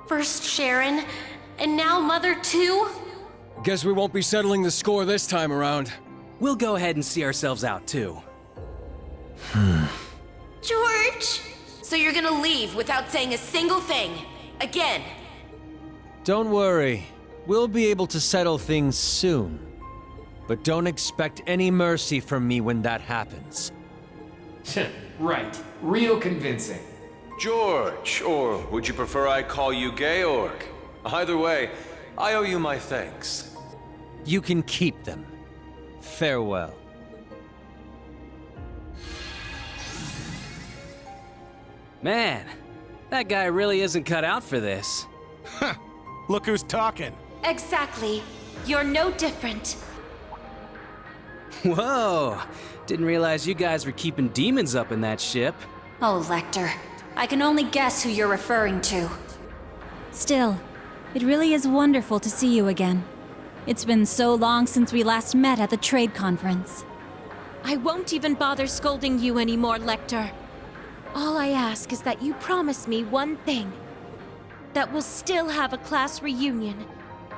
First Sharon, and now Mother too? Guess we won't be settling the score this time around. We'll go ahead and see ourselves out, too. George! So you're gonna leave without saying a single thing? Again? Don't worry. We'll be able to settle things soon. But don't expect any mercy from me when that happens. Right. Real convincing. George, or would you prefer I call you Georg? Either way, I owe you my thanks. You can keep them. Farewell. Man, that guy really isn't cut out for this. Look who's talking. Exactly. You're no different. Whoa! Didn't realize you guys were keeping demons up in that ship. Oh, Lecter. I can only guess who you're referring to. Still, it really is wonderful to see you again. It's been so long since we last met at the trade conference. I won't even bother scolding you anymore, Lecter. All I ask is that you promise me one thing. That we'll still have a class reunion,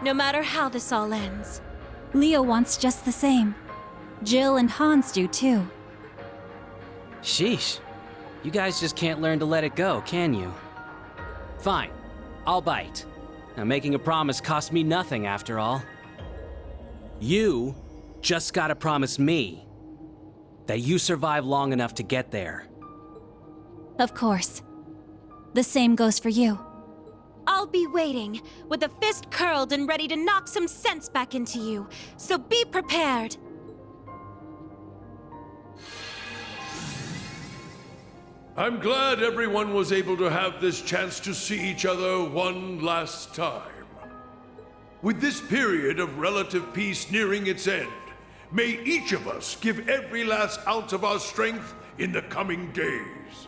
no matter how this all ends. Leo wants just the same. Jill and Hans do too. Sheesh. You guys just can't learn to let it go, can you? Fine. I'll bite. Now, making a promise costs me nothing, after all. You just gotta promise me that you survive long enough to get there. Of course. The same goes for you. I'll be waiting, with a fist curled and ready to knock some sense back into you, so be prepared. I'm glad everyone was able to have this chance to see each other one last time. With this period of relative peace nearing its end, may each of us give every last ounce of our strength in the coming days.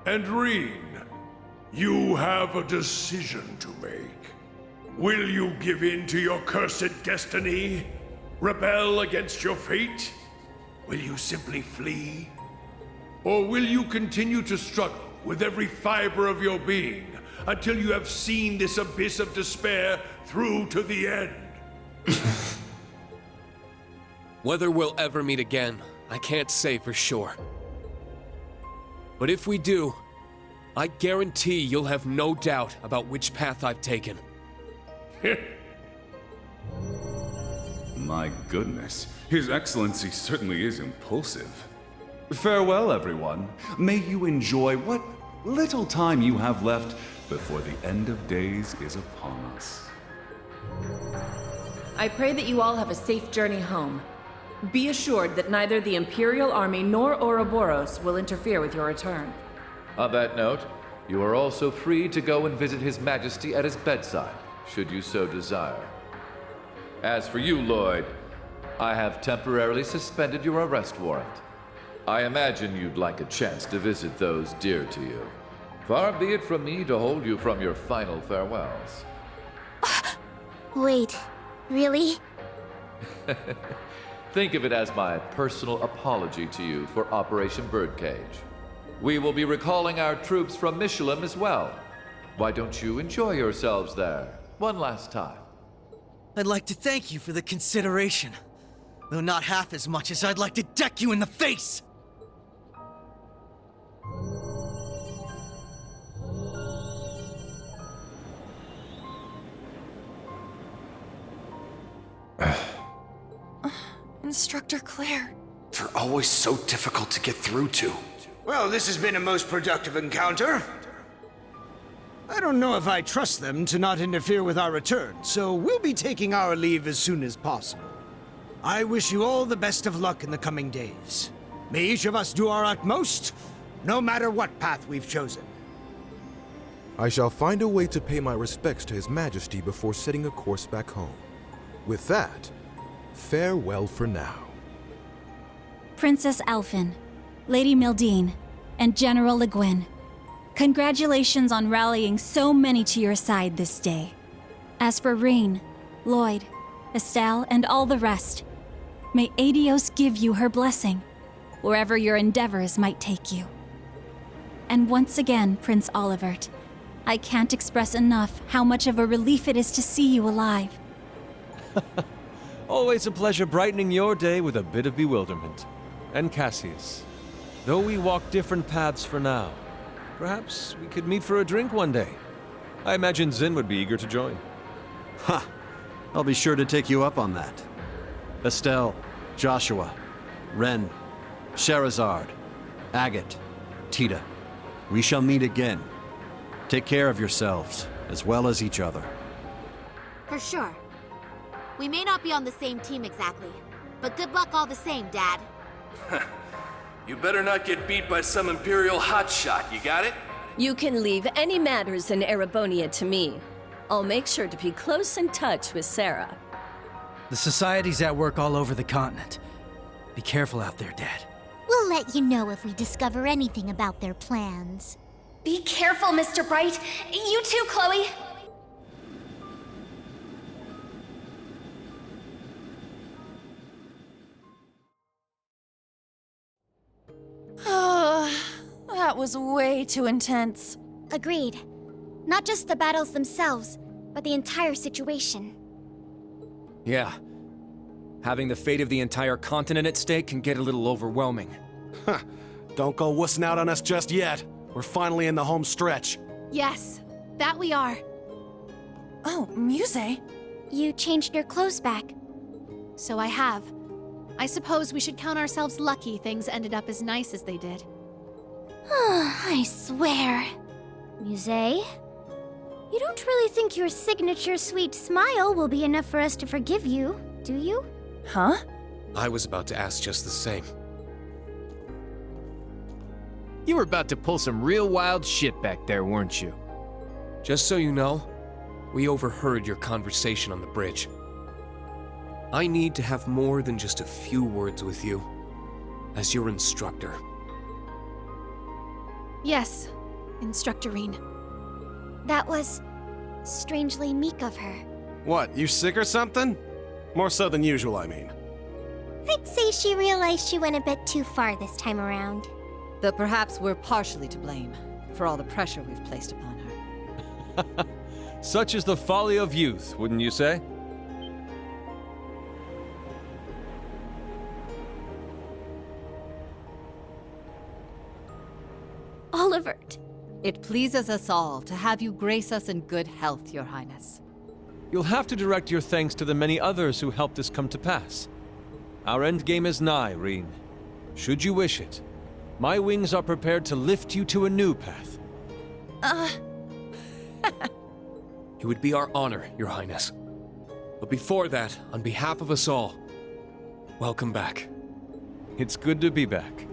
And Rean, you have a decision to make. Will you give in to your cursed destiny? Rebel against your fate? Will you simply flee? Or will you continue to struggle with every fiber of your being until you have seen this abyss of despair through to the end? Whether we'll ever meet again, I can't say for sure. But if we do, I guarantee you'll have no doubt about which path I've taken. My goodness, His Excellency certainly is impulsive. Farewell, everyone. May you enjoy what little time you have left before the end of days is upon us. I pray that you all have a safe journey home. Be assured that neither the Imperial Army nor Ouroboros will interfere with your return. On that note, you are also free to go and visit His Majesty at his bedside, should you so desire. As for you, Lloyd, I have temporarily suspended your arrest warrant. I imagine you'd like a chance to visit those dear to you. Far be it from me to hold you from your final farewells. Wait, really? Think of it as my personal apology to you for Operation Birdcage. We will be recalling our troops from Michelin as well. Why don't you enjoy yourselves there one last time? I'd like to thank you for the consideration, though not half as much as I'd like to deck you in the face! Instructor Claire. They're always so difficult to get through to. Well, this has been a most productive encounter. I don't know if I trust them to not interfere with our return, so we'll be taking our leave as soon as possible. I wish you all the best of luck in the coming days. May each of us do our utmost, no matter what path we've chosen. I shall find a way to pay my respects to His Majesty before setting a course back home. With that, farewell for now. Princess Alphen, Lady Mildine, and General Le Guin, congratulations on rallying so many to your side this day. As for Rean, Lloyd, Estelle, and all the rest, may Adios give you her blessing, wherever your endeavors might take you. And once again, Prince Olivert, I can't express enough how much of a relief it is to see you alive. Always a pleasure brightening your day with a bit of bewilderment. And Cassius, though we walk different paths for now, perhaps we could meet for a drink one day. I imagine Zin would be eager to join. Ha! I'll be sure to take you up on that. Estelle, Joshua, Ren, Sherazard, Agate, Tita. We shall meet again. Take care of yourselves, as well as each other. For sure. We may not be on the same team exactly, but good luck all the same, Dad. You better not get beat by some Imperial hotshot, you got it? You can leave any matters in Erebonia to me. I'll make sure to be close in touch with Sarah. The Society's at work all over the continent. Be careful out there, Dad. We'll let you know if we discover anything about their plans. Be careful, Mr. Bright. You too, Chloe. That was way too intense. Agreed. Not just the battles themselves, but the entire situation. Yeah. Having the fate of the entire continent at stake can get a little overwhelming. Huh. Don't go wussing out on us just yet. We're finally in the home stretch. Yes, that we are. Oh, Muse. You changed your clothes back. So I have. I suppose we should count ourselves lucky things ended up as nice as they did. I swear. Muse? You don't really think your signature sweet smile will be enough for us to forgive you, do you? Huh? I was about to ask just the same. You were about to pull some real wild shit back there, weren't you? Just so you know, we overheard your conversation on the bridge. I need to have more than just a few words with you, as your instructor. Yes, Instructor Rean. That was strangely meek of her. What, you sick or something? More so than usual, I mean. I'd say she realized she went a bit too far this time around. Though perhaps we're partially to blame for all the pressure we've placed upon her. Such is the folly of youth, wouldn't you say? Oliver. It pleases us all to have you grace us in good health, Your Highness. You'll have to direct your thanks to the many others who helped this come to pass. Our endgame is nigh, Rean. Should you wish it, my wings are prepared to lift you to a new path. It would be our honor, Your Highness. But before that, on behalf of us all, welcome back. It's good to be back.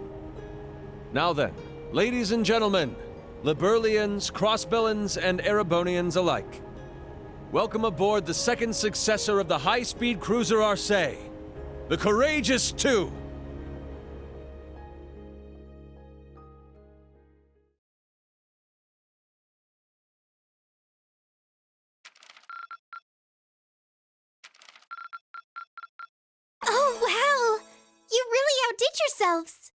Now then, ladies and gentlemen, Liberlians, Crossbellans, and Erebonians alike, welcome aboard the second successor of the high-speed cruiser Arcee, the Courageous 2. Oh, wow! You really outdid yourselves!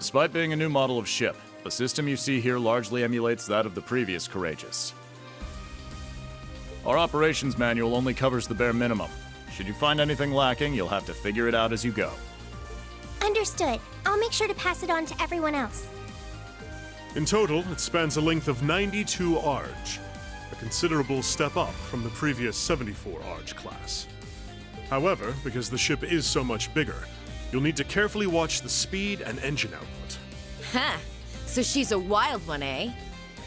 Despite being a new model of ship, the system you see here largely emulates that of the previous Courageous. Our operations manual only covers the bare minimum. Should you find anything lacking, you'll have to figure it out as you go. Understood. I'll make sure to pass it on to everyone else. In total, it spans a length of 92 Arj, a considerable step up from the previous 74 Arj class. However, because the ship is so much bigger, you'll need to carefully watch the speed and engine output. Huh. So she's a wild one, eh?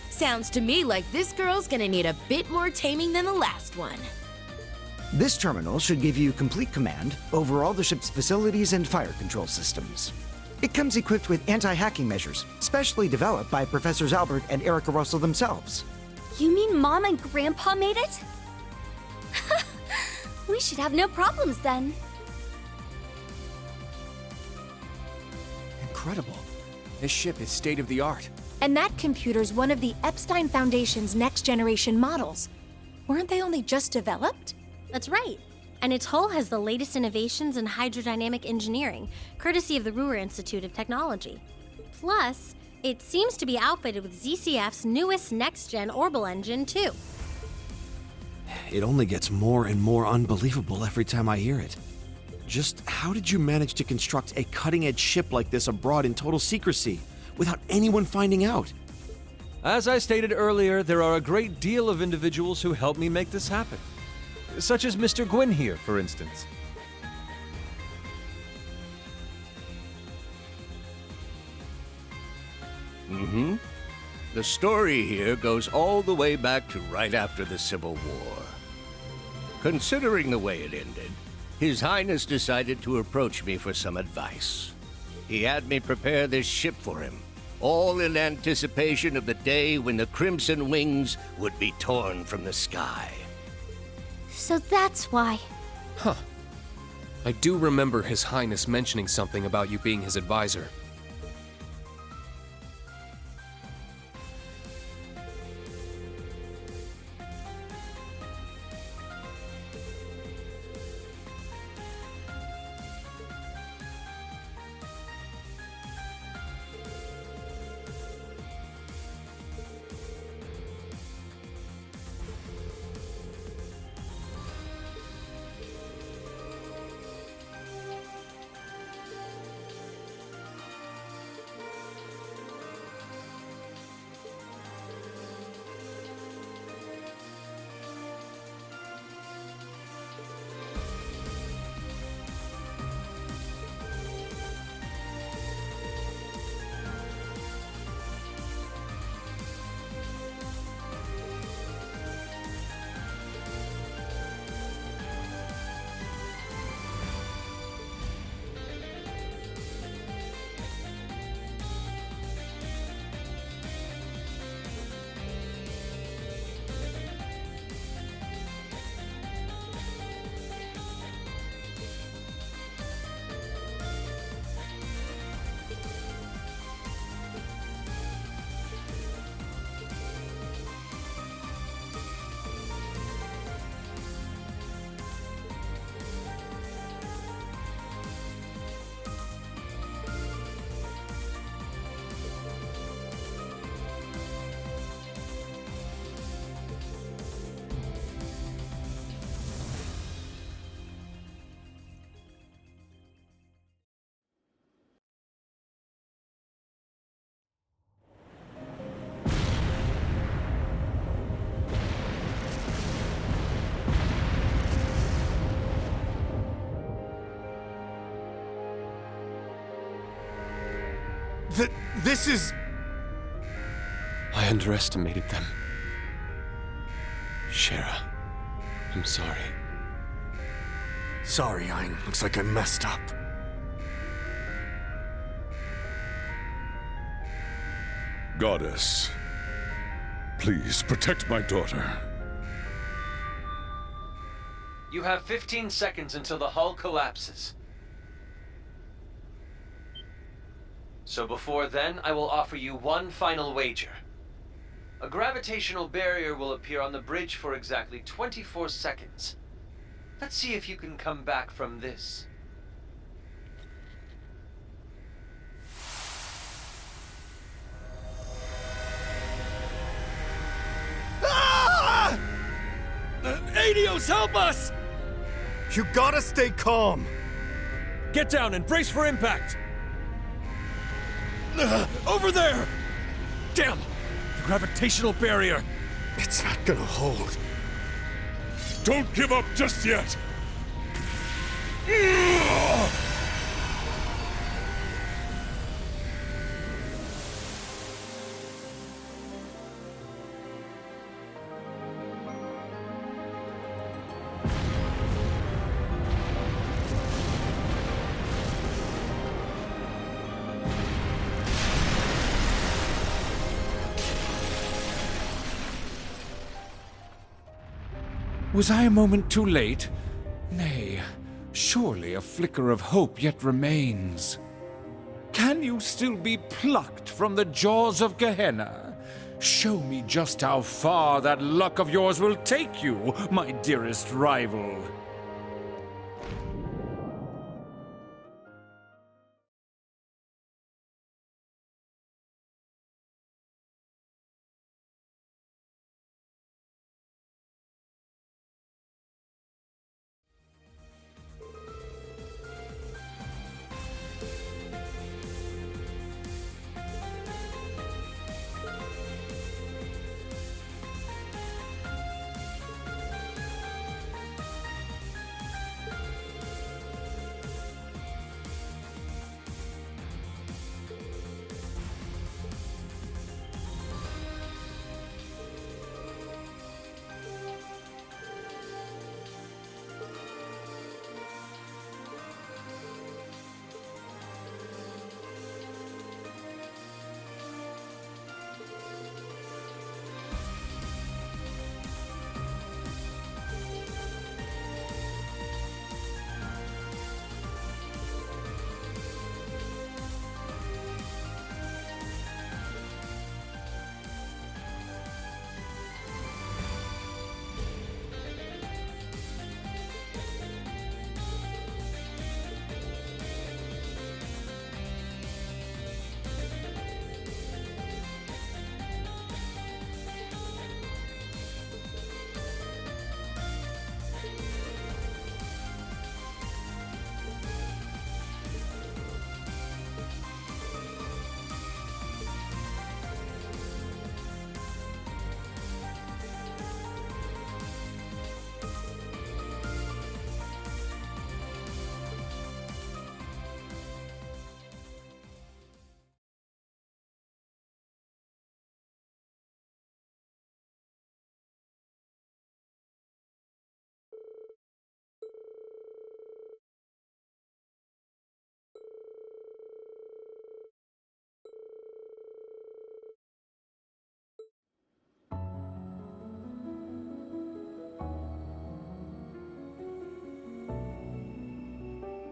Sounds to me like this girl's gonna need a bit more taming than the last one. This terminal should give you complete command over all the ship's facilities and fire control systems. It comes equipped with anti-hacking measures, specially developed by Professors Albert and Erica Russell themselves. You mean Mom and Grandpa made it? We should have no problems then. Incredible. This ship is state-of-the-art. And that computer's one of the Epstein Foundation's next-generation models. Weren't they only just developed? That's right. And its hull has the latest innovations in hydrodynamic engineering, courtesy of the Ruhr Institute of Technology. Plus, it seems to be outfitted with ZCF's newest next-gen orbital engine, too. It only gets more and more unbelievable every time I hear it. Just how did you manage to construct a cutting-edge ship like this abroad in total secrecy, without anyone finding out? As I stated earlier, there are a great deal of individuals who helped me make this happen. Such as Mr. Gwyn here, for instance. Mm-hmm. The story here goes all the way back to right after the Civil War. Considering the way it ended, His Highness decided to approach me for some advice. He had me prepare this ship for him, all in anticipation of the day when the Crimson Wings would be torn from the sky. So that's why. Huh. I do remember His Highness mentioning something about you being his advisor. This is... I underestimated them. Shara, I'm sorry. Sorry, looks like I messed up. Goddess, please protect my daughter. You have 15 seconds until the hull collapses. So before then, I will offer you one final wager. A gravitational barrier will appear on the bridge for exactly 24 seconds. Let's see if you can come back from this. Adios, help us! You gotta stay calm. Get down and brace for impact! Over there! Damn! The gravitational barrier! It's not gonna hold. Don't give up just yet! Was I a moment too late? Nay, surely a flicker of hope yet remains. Can you still be plucked from the jaws of Gehenna? Show me just how far that luck of yours will take you, my dearest rival.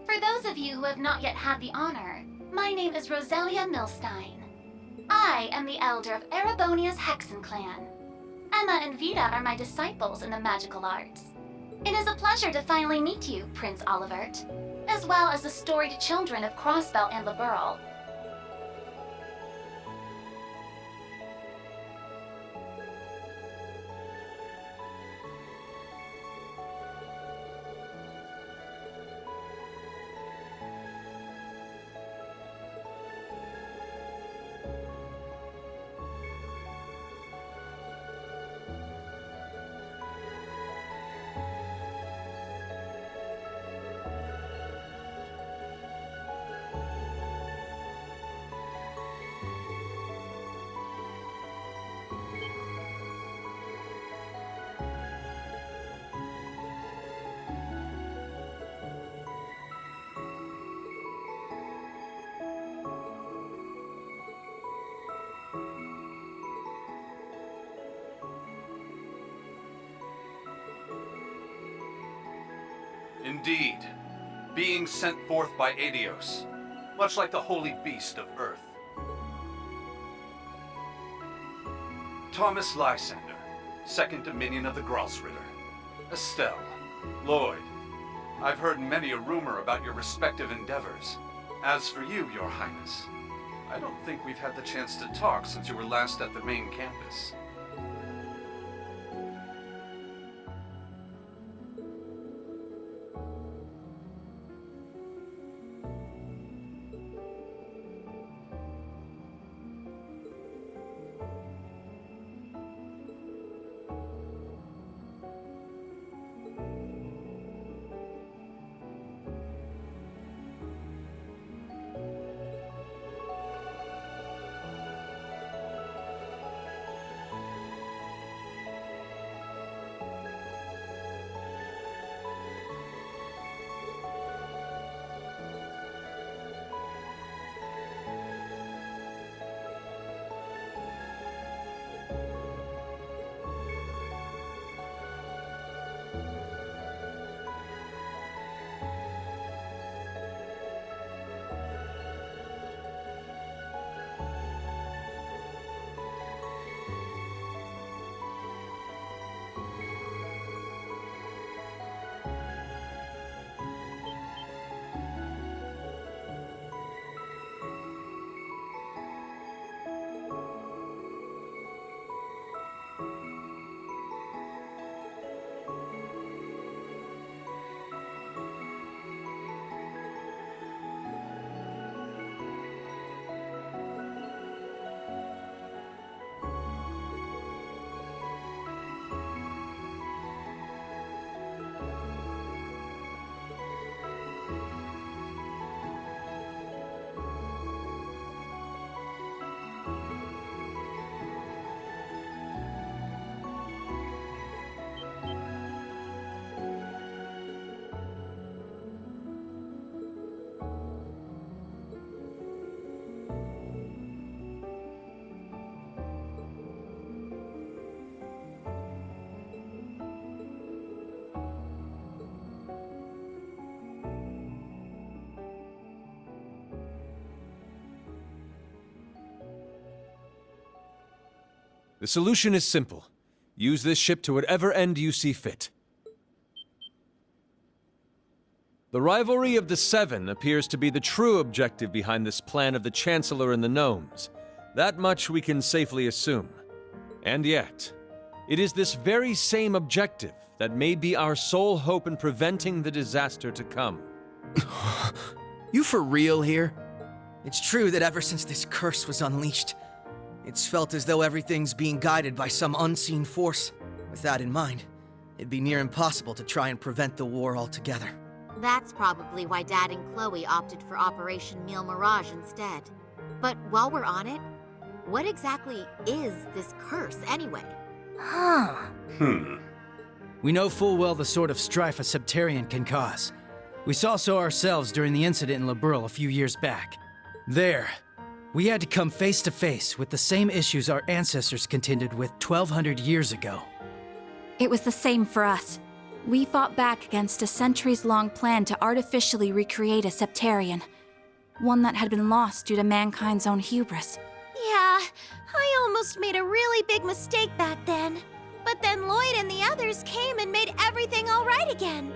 For those of you who have not yet had the honor, my name is Roselia Milstein. I am the elder of Erebonia's Hexen clan. Emma and Vita are my disciples in the magical arts. It is a pleasure to finally meet you, Prince Olivert, as well as the storied children of Crossbell and Liberl. Indeed, being sent forth by Adios, much like the holy beast of Earth. Thomas Lysander, second Dominion of the Gralsritter. Estelle, Lloyd, I've heard many a rumor about your respective endeavors. As for you, Your Highness, I don't think we've had the chance to talk since you were last at the main campus. The solution is simple. Use this ship to whatever end you see fit. The rivalry of the Seven appears to be the true objective behind this plan of the Chancellor and the Gnomes. That much we can safely assume. And yet, it is this very same objective that may be our sole hope in preventing the disaster to come. You for real here? It's true that ever since this curse was unleashed, it's felt as though everything's being guided by some unseen force. With that in mind, it'd be near impossible to try and prevent the war altogether. That's probably why Dad and Chloe opted for Operation Meal Mirage instead. But while we're on it, what exactly is this curse anyway? We know full well the sort of strife a Septarian can cause. We saw so ourselves during the incident in Liberl a few years back. There, we had to come face to face with the same issues our ancestors contended with 1,200 years ago. It was the same for us. We fought back against a centuries-long plan to artificially recreate a Septarian. One that had been lost due to mankind's own hubris. Yeah, I almost made a really big mistake back then. But then Lloyd and the others came and made everything all right again.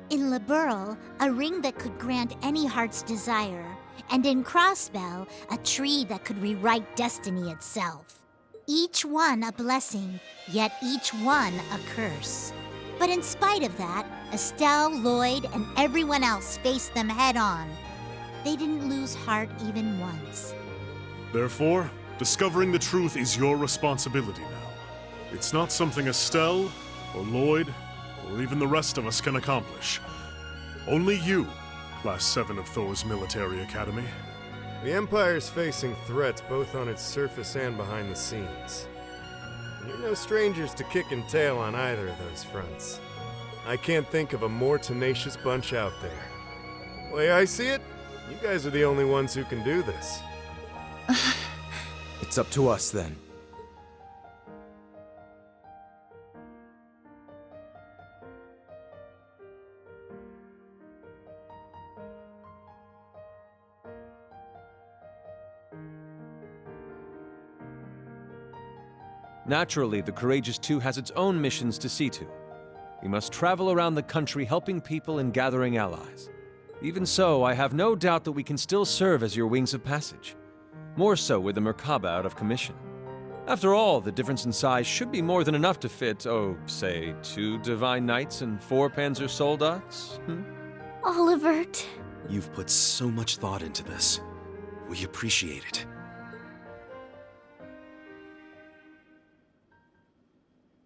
In Liberl, a ring that could grant any heart's desire. And in Crossbell, a tree that could rewrite destiny itself. Each one a blessing, yet each one a curse. But in spite of that, Estelle, Lloyd, and everyone else faced them head-on. They didn't lose heart even once. Therefore, discovering the truth is your responsibility now. It's not something Estelle, or Lloyd, or even the rest of us can accomplish. Only you, Class 7 of Thor's Military Academy. The Empire's facing threats both on its surface and behind the scenes. And you're no strangers to kicking tail on either of those fronts. I can't think of a more tenacious bunch out there. The way I see it, you guys are the only ones who can do this. It's up to us, then. Naturally, the Courageous Two has its own missions to see to. We must travel around the country helping people and gathering allies. Even so, I have no doubt that we can still serve as your wings of passage. More so with the Merkaba out of commission. After all, the difference in size should be more than enough to fit, say, 2 Divine Knights and 4 Panzer Soldats? Olivert. You've put so much thought into this. We appreciate it.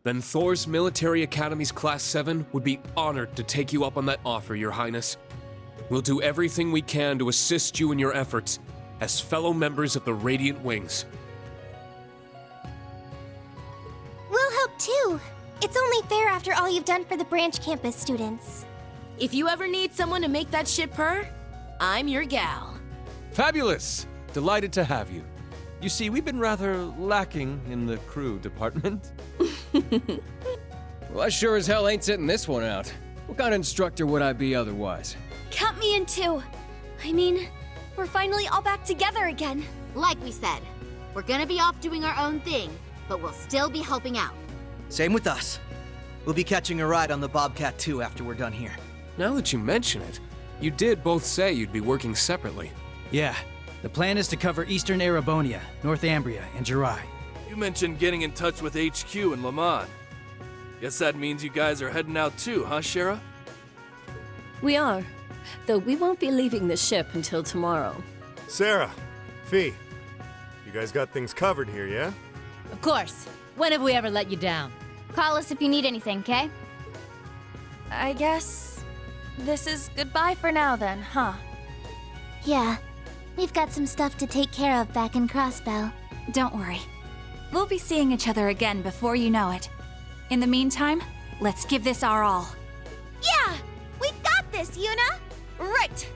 Then Thor's Military Academy's Class 7 would be honored to take you up on that offer, Your Highness. We'll do everything we can to assist you in your efforts as fellow members of the Radiant Wings. We'll help too. It's only fair after all you've done for the branch campus students. If you ever need someone to make that ship purr, I'm your gal. Fabulous! Delighted to have you. You see, we've been rather lacking in the crew department. Well, I sure as hell ain't sitting this one out. What kind of instructor would I be otherwise? Count me in too. I mean, we're finally all back together again. Like we said, we're gonna be off doing our own thing, but we'll still be helping out. Same with us. We'll be catching a ride on the Bobcat too after we're done here. Now that you mention it, you did both say you'd be working separately. Yeah, the plan is to cover Eastern Erebonia, North Ambria, and Jirai. You mentioned getting in touch with HQ in Lamont. Guess that means you guys are heading out too, huh, Shara? We are, though we won't be leaving the ship until tomorrow. Sarah, Fee, you guys got things covered here, yeah? Of course. When have we ever let you down? Call us if you need anything, okay? I guess this is goodbye for now then, huh? Yeah. We've got some stuff to take care of back in Crossbell. Don't worry. We'll be seeing each other again before you know it. In the meantime, let's give this our all. Yeah! We got this, Yuna! Right!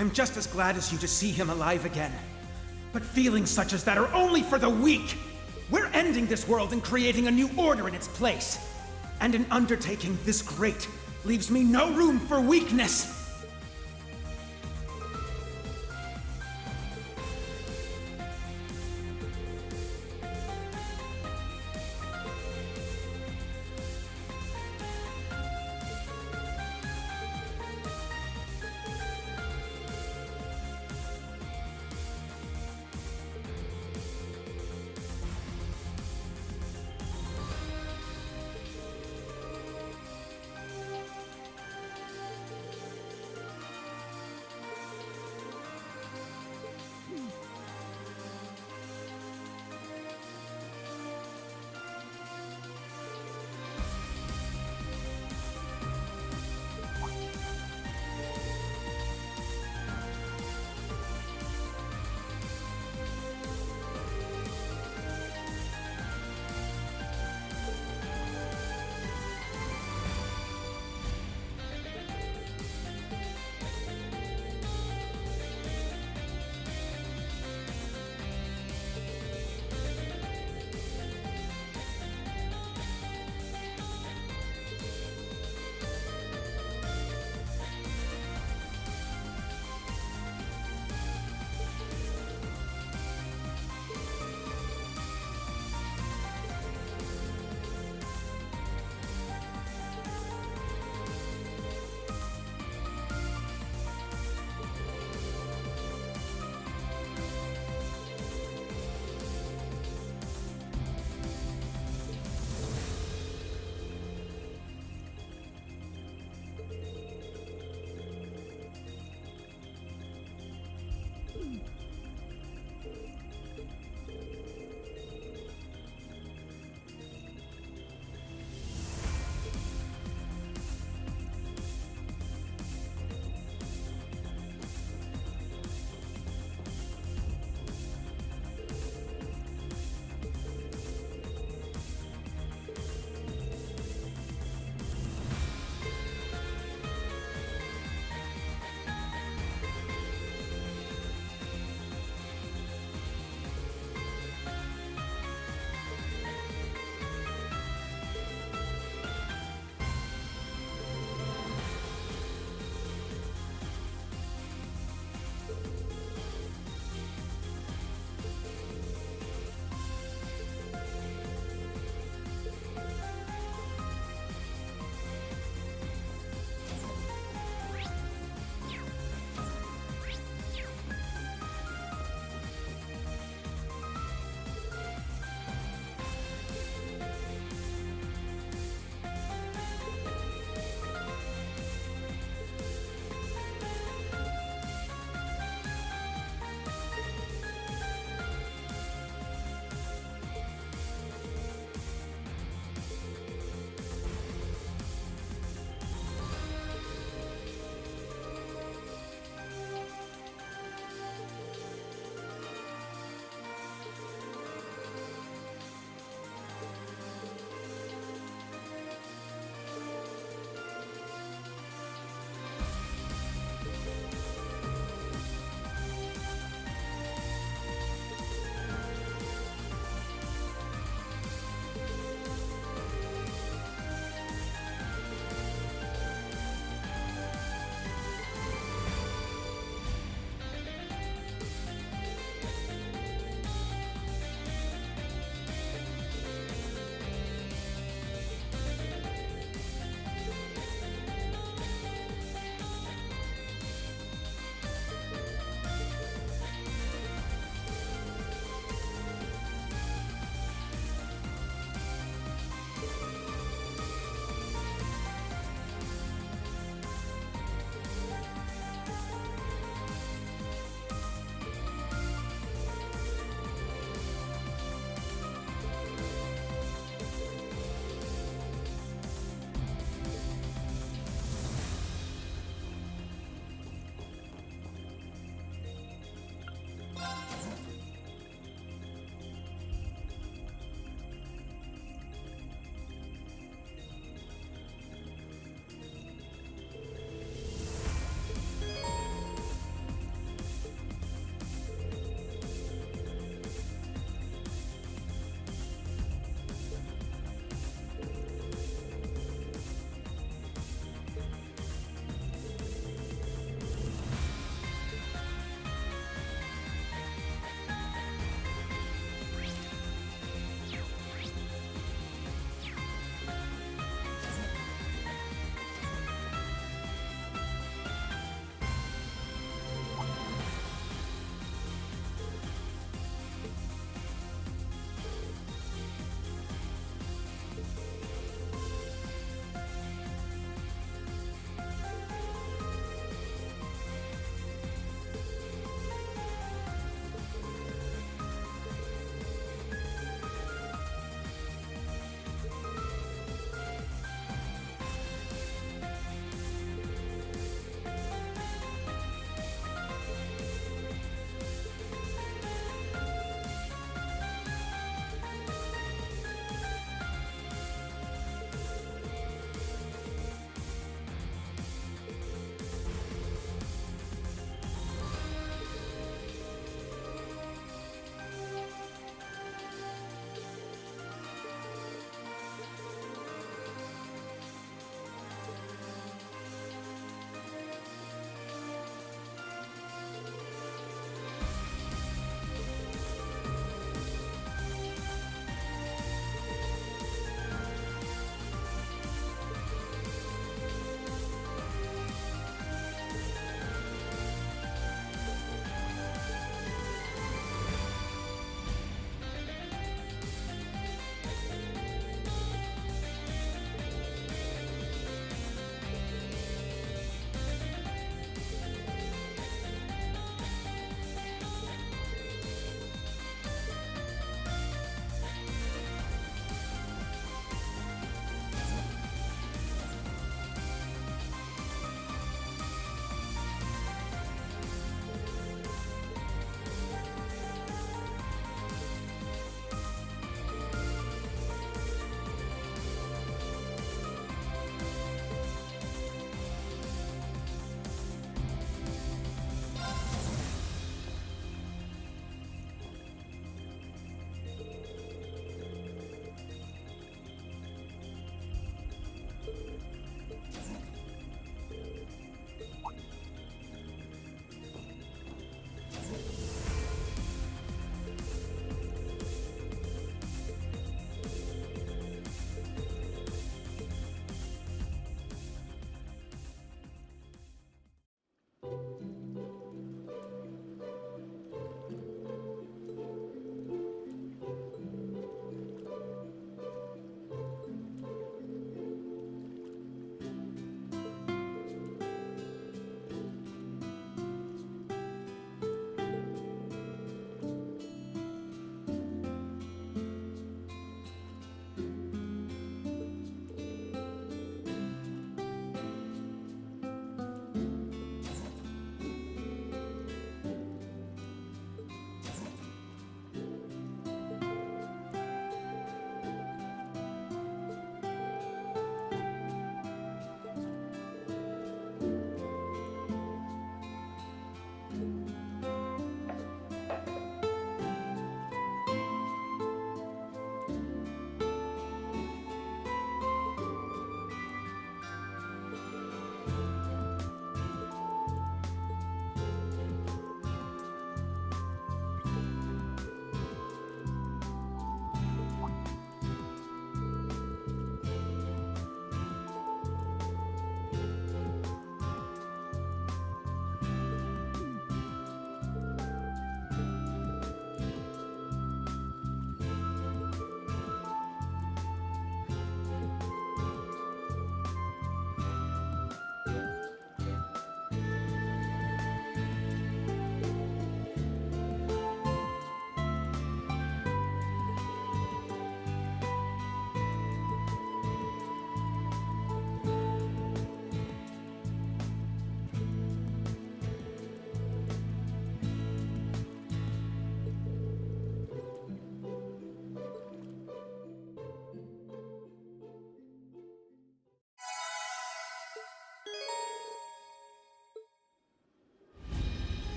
I'm just as glad as you to see him alive again. But feelings such as that are only for the weak! We're ending this world and creating a new order in its place. And an undertaking this great leaves me no room for weakness!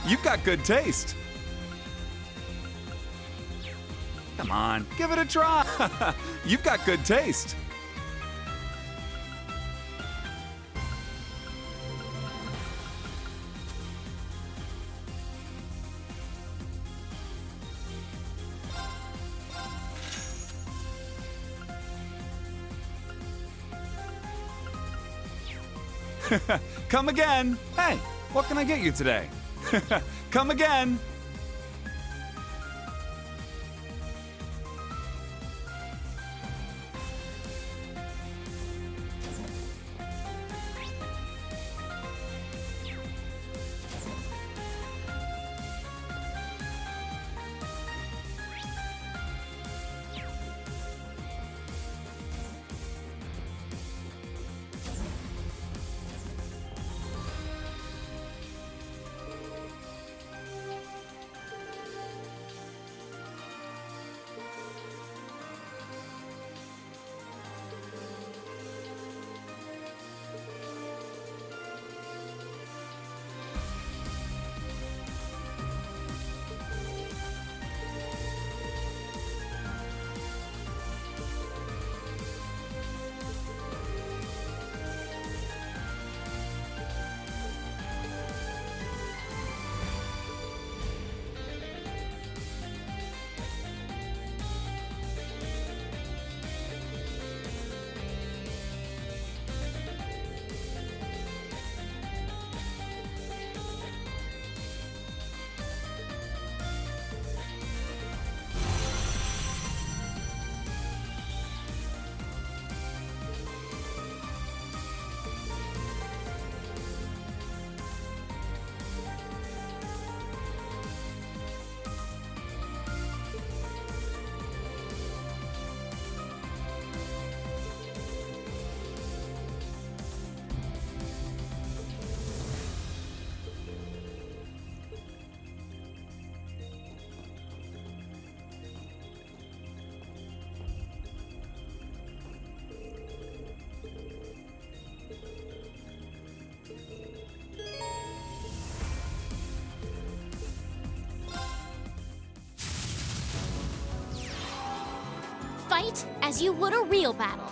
You've got good taste. Come on, give it a try. You've got good taste. Come again. Hey, what can I get you today? Come again. Fight as you would a real battle.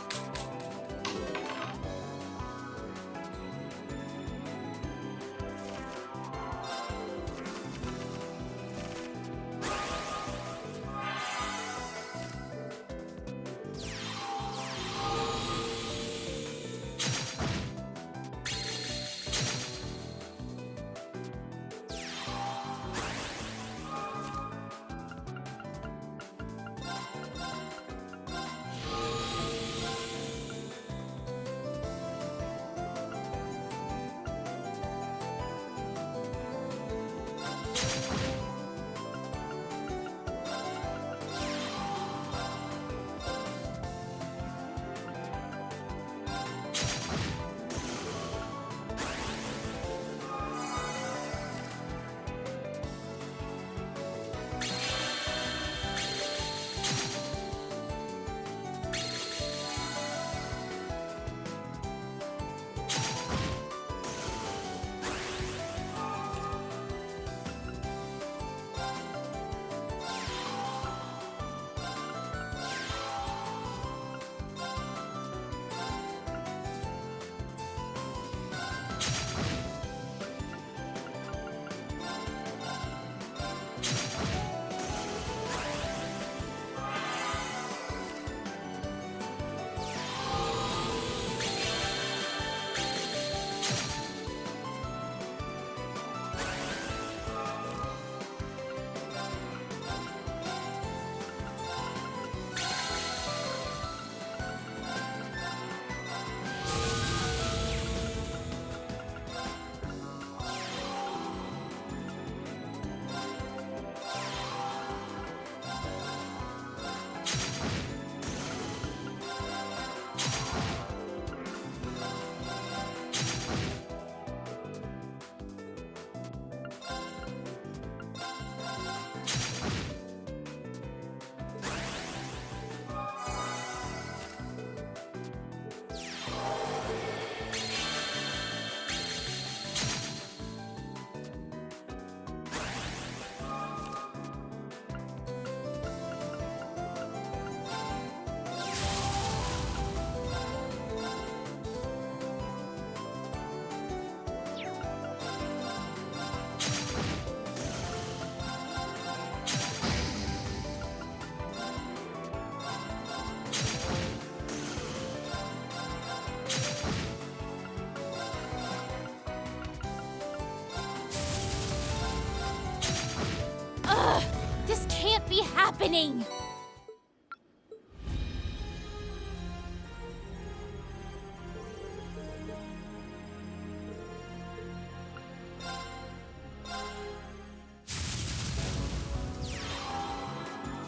happening?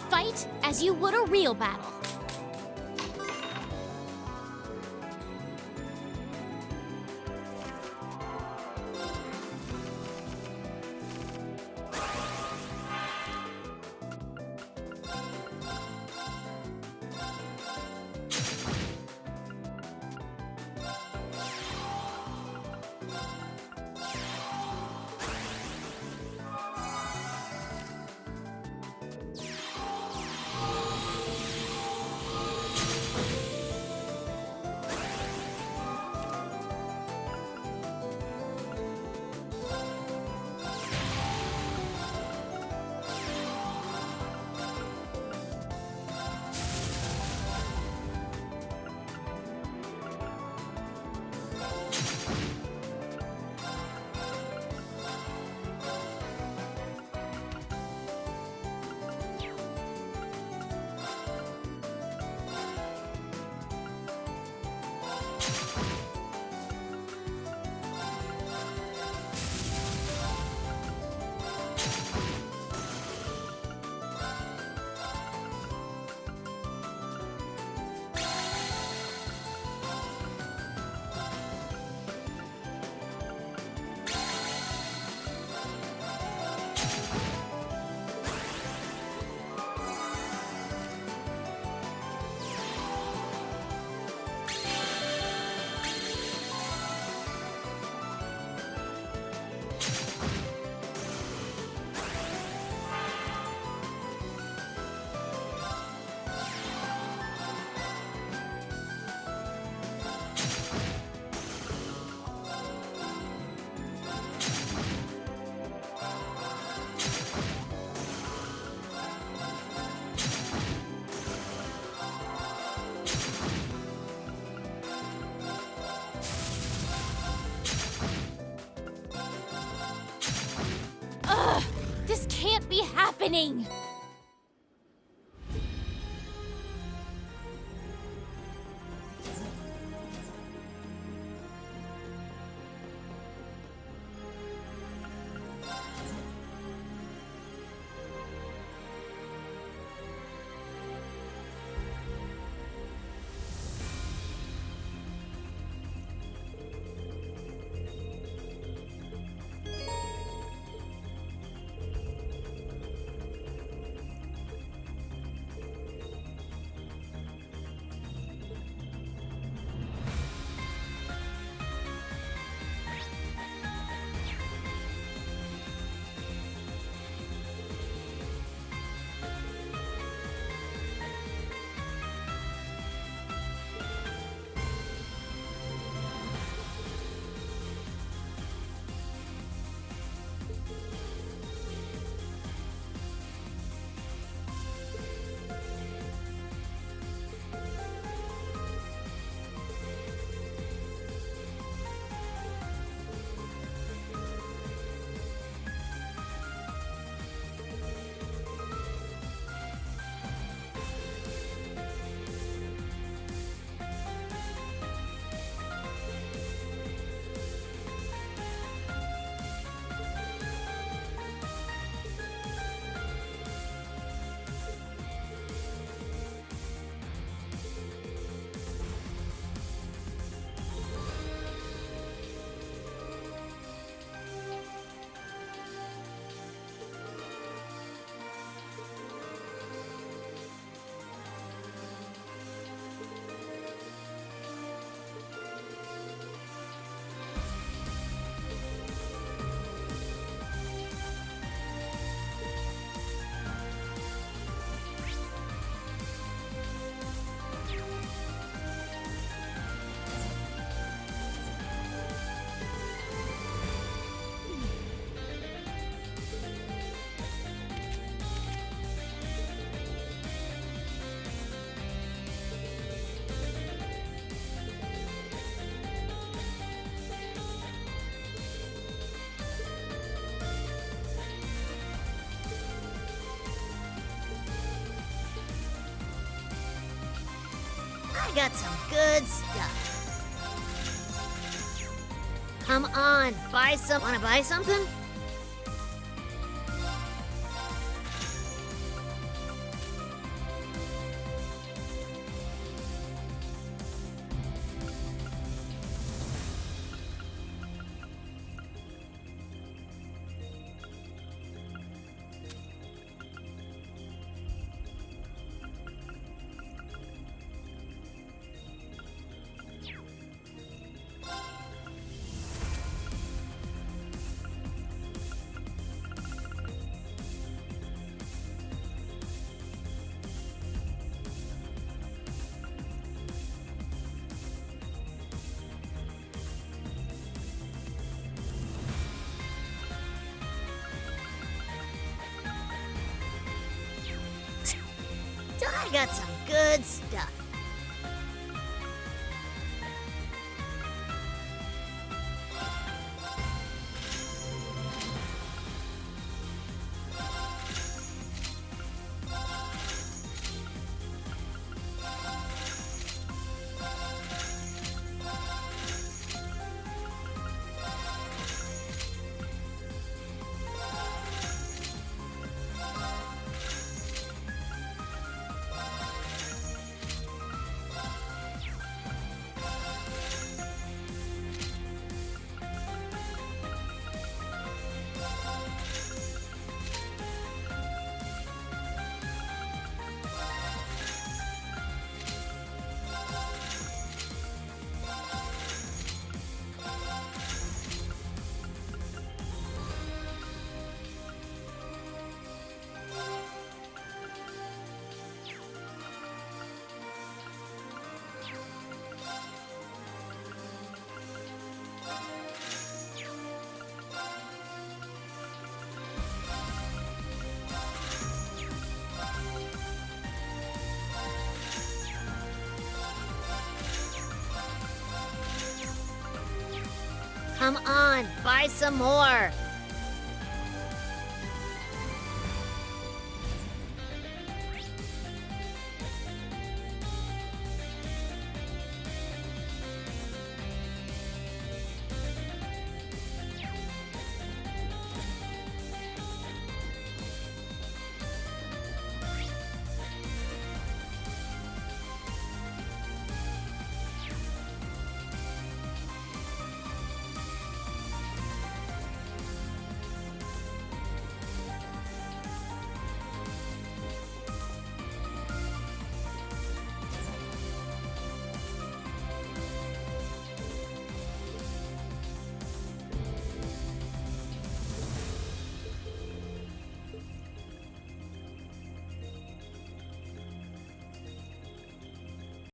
Fight as you would a real battle. This can't be happening! got some good stuff. Come on, buy some. Wanna buy something? I got some good stuff. Come on, buy some more.